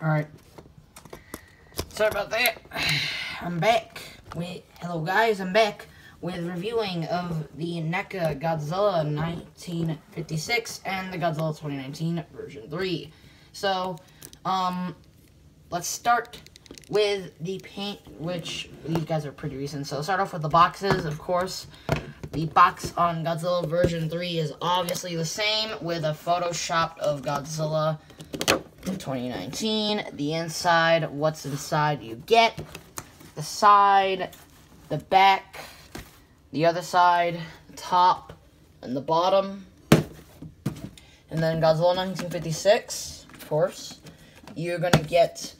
Alright. Sorry about that. I'm back with, hello guys, I'm back with reviewing of the Neca Godzilla 1956 and the Godzilla 2019 version 3. So, let's start with the paint, which these guys are pretty recent. So, start off with the boxes, of course. The box on Godzilla version 3 is obviously the same with a photoshopped of Godzilla 2019. The inside, what's inside you get. The side, the back, the other side, the top, and the bottom. And then Godzilla 1956, of course. You're gonna get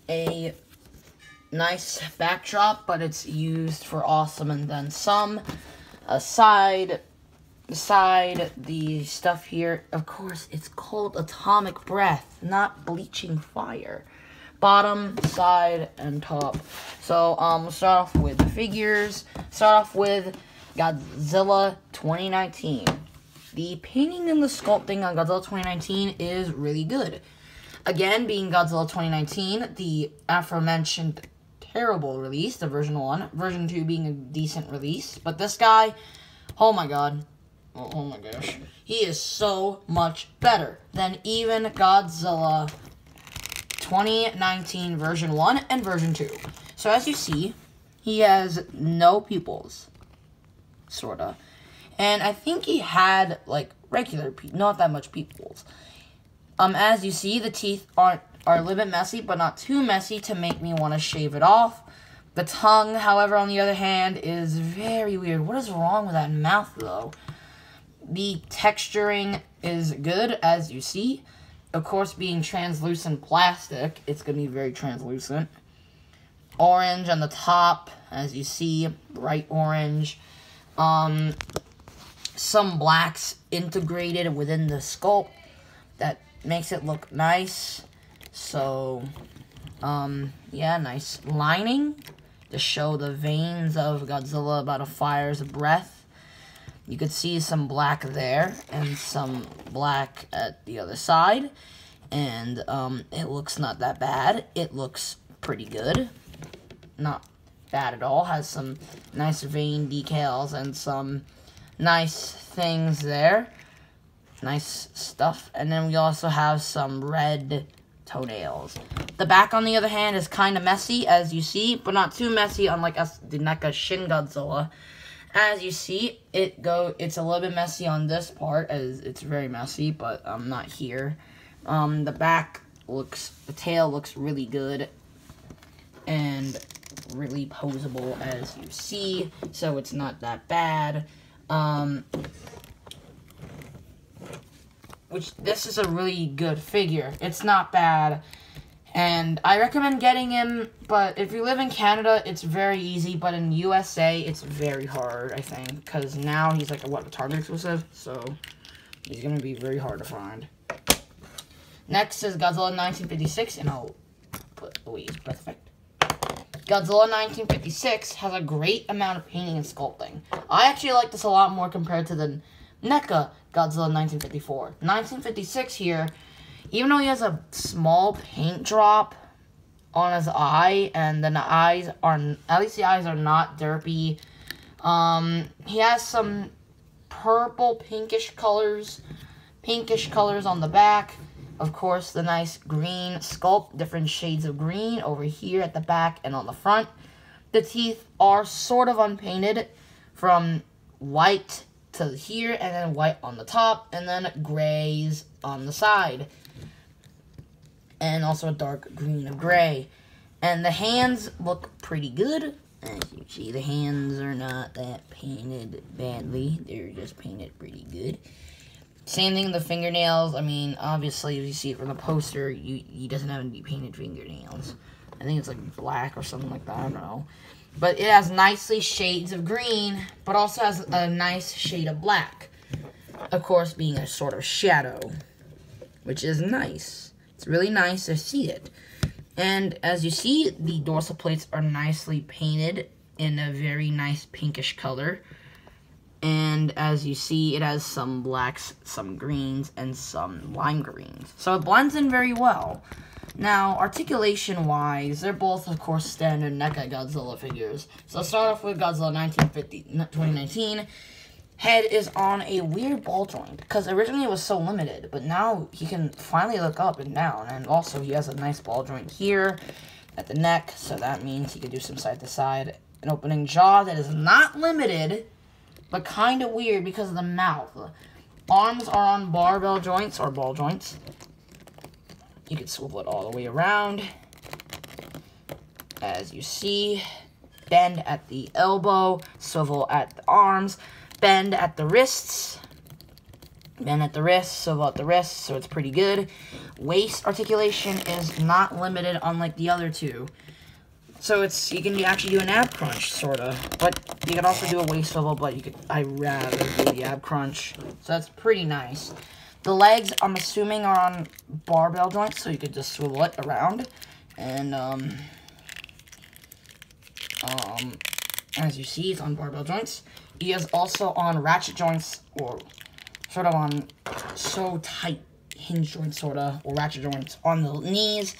a nice backdrop, but it's used for awesome and then some. The stuff here, of course, it's called atomic breath, not bleaching fire. Bottom, side, and top. So, we'll start off with the figures. Start off with Godzilla 2019. The painting and the sculpting on Godzilla 2019 is really good. Again, being Godzilla 2019, the aforementioned terrible release, the version 1. Version 2 being a decent release. But this guy, oh my god. Oh my gosh. He is so much better than even Godzilla 2019 version 1 and version 2. So as you see, he has no pupils. Sorta. And I think he had, like, regular pupils. Not that much pupils. As you see, the teeth are a little bit messy, but not too messy to make me want to shave it off. The tongue, however, on the other hand, is very weird. What is wrong with that mouth, though? The texturing is good, as you see. Of course, being translucent plastic, it's going to be very translucent. Orange on the top, as you see, bright orange. Some blacks integrated within the sculpt that makes it look nice. So, yeah, nice lining to show the veins of Godzilla about a fire's breath. You could see some black there, and some black at the other side. And, it looks not that bad. It looks pretty good. Not bad at all. Has some nice vein decals and some nice things there. Nice stuff. And then we also have some red toenails. The back, on the other hand, is kind of messy, as you see, but not too messy, unlike the Neca Shin Godzilla. As you see, it's a little bit messy on this part, as it's very messy, but not here. The back the tail looks really good, and really posable, as you see, so it's not that bad. This is a really good figure. It's not bad. And I recommend getting him, but if you live in Canada, it's very easy, but in USA, it's very hard, I think, because now he's like a Target exclusive, so he's going to be very hard to find. Next is Godzilla 1956, and I'll put Louise perfect. Godzilla 1956 has a great amount of painting and sculpting. I actually like this a lot more compared to the Neca Godzilla 1954. 1956 here, even though he has a small paint drop on his eye, and then the eyes are, at least the eyes are not derpy. He has some purple pinkish colors on the back. Of course, the nice green sculpt, different shades of green over here at the back and on the front. The teeth are sort of unpainted from white to here, and then white on the top, and then grays on the side. And also a dark green of gray. And the hands look pretty good. As you see, the hands are not that painted badly. They're just painted pretty good. Same thing with the fingernails. I mean, obviously, if you see it from the poster, he doesn't have any painted fingernails. I think it's like black or something like that. I don't know. But it has nicely shades of green, but also has a nice shade of black. Of course, being a sort of shadow, which is nice. It's really nice to see it. And as you see, the dorsal plates are nicely painted in a very nice pinkish color. And as you see, it has some blacks, some greens, and some lime greens. So it blends in very well. Now, articulation-wise, they're both, of course, standard Neca Godzilla figures. So let's start off with Godzilla 2019. Head is on a weird ball joint, because originally it was so limited, but now he can finally look up and down, and also he has a nice ball joint here at the neck, so that means he can do some side-to-side. An opening jaw that is not limited, but kind of weird because of the mouth. Arms are on barbell joints, or ball joints. You can swivel it all the way around. As you see, bend at the elbow, swivel at the arms, bend at the wrists, bend at the wrists, swivel at the wrists, so it's pretty good. Waist articulation is not limited, unlike the other two. So you can actually do an ab crunch, sorta. But you can also do a waist swivel, but I'd rather do the ab crunch. So that's pretty nice. The legs, I'm assuming, are on barbell joints, so you could just swivel it around. And, as you see, it's on barbell joints. He is also on ratchet joints, or sort of on so tight hinge joints, sorta, or ratchet joints on the knees.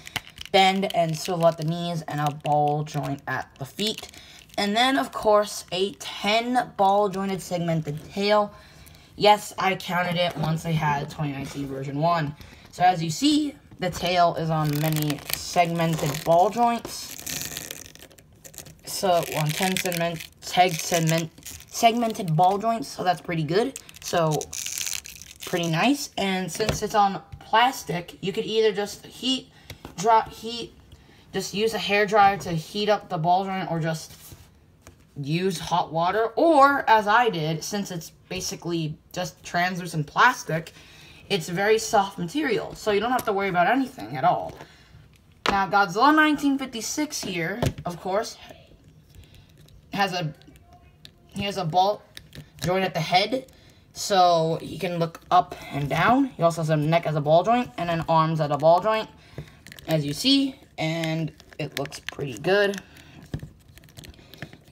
Bend and swivel at the knees, and a ball joint at the feet. And then, of course, a 10 ball jointed segmented tail. Yes, I counted it once I had 2019 version 1. So as you see, the tail is on many segmented ball joints. So on 10 segmented ball joints, so that's pretty good. So pretty nice. And since it's on plastic, you could either just just use a hairdryer to heat up the ball joint, or just use hot water, or as I did, since it's basically just translucent plastic, it's very soft material, so you don't have to worry about anything at all. Now, Godzilla 1956 here, of course, has a ball joint at the head, so he can look up and down. He also has a neck as a ball joint, and then arms at a ball joint, as you see, and it looks pretty good.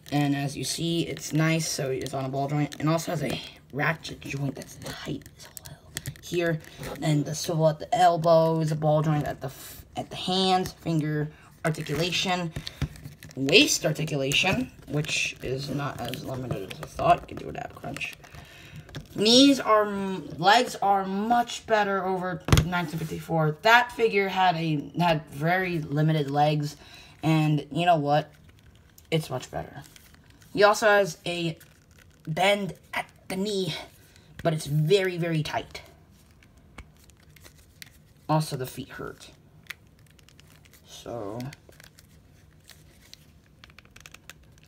And as you see, it's nice, so it's on a ball joint, and also has a ratchet joint that's tight as well here, and the swivel at the elbows, a ball joint at the hands, finger articulation, waist articulation, which is not as limited as I thought. You can do an ab crunch. Legs are much better over 1954. That figure had very limited legs, and you know what? It's much better. He also has a bend at the knee, but it's very, very tight. Also, the feet hurt. So,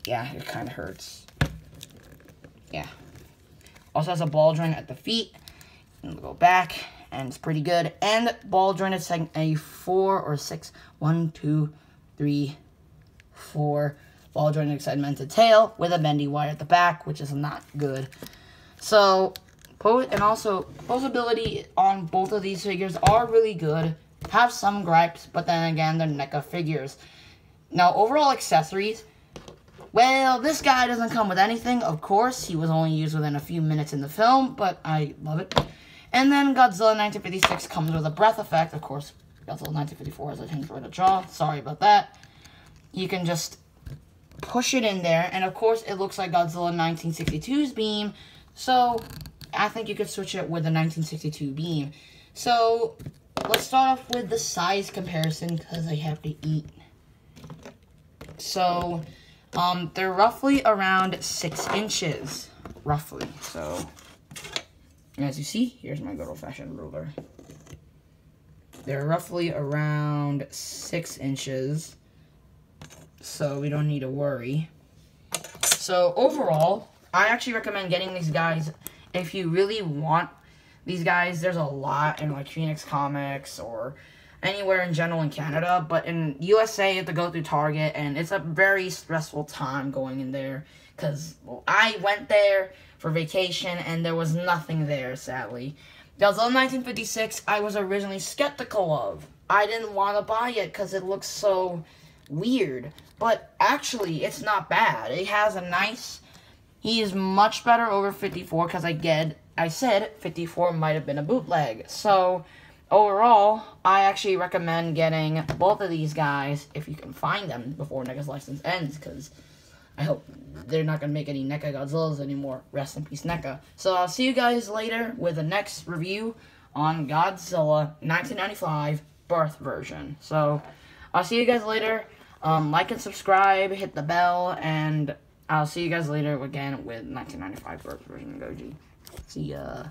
yeah, it kind of hurts. Yeah. Also has a ball joint at the feet. And we'll go back, and it's pretty good. And ball jointed segment a 4 or 6. 1, 2, 3, 4. Ball jointed segmented tail with a bendy wire at the back, which is not good. So, and also, posability on both of these figures are really good. Have some gripes, but then again, they're NECA figures. Now, overall accessories. Well, this guy doesn't come with anything, of course. He was only used within a few minutes in the film, but I love it. And then Godzilla 1956 comes with a breath effect. Of course, Godzilla 1954 has a hinge for the jaw. Sorry about that. You can just push it in there, and of course, it looks like Godzilla 1962's beam. So, I think you could switch it with the 1962 beam. So, let's start off with the size comparison, because I have to eat. So, they're roughly around 6 inches, roughly. So, as you see, here's my good old-fashioned ruler. They're roughly around 6 inches, so we don't need to worry. So, overall, I actually recommend getting these guys if you really want these guys. There's a lot in, like, Phoenix Comics or anywhere in general in Canada, but in USA, you have to go through Target, and it's a very stressful time going in there, because I went there for vacation, and there was nothing there, sadly. Godzilla 1956, I was originally skeptical of. I didn't want to buy it, because it looks so weird, but actually, it's not bad. It has a nice, he is much better over 54, because I said 54 might have been a bootleg, so overall, I actually recommend getting both of these guys if you can find them before Neca's license ends, because I hope they're not going to make any Neca Godzillas anymore. Rest in peace, Neca. So I'll see you guys later with the next review on Godzilla 1995 Birth version. So I'll see you guys later. Like and subscribe, hit the bell, and I'll see you guys later again with 1995 Birth version of Goji. See ya.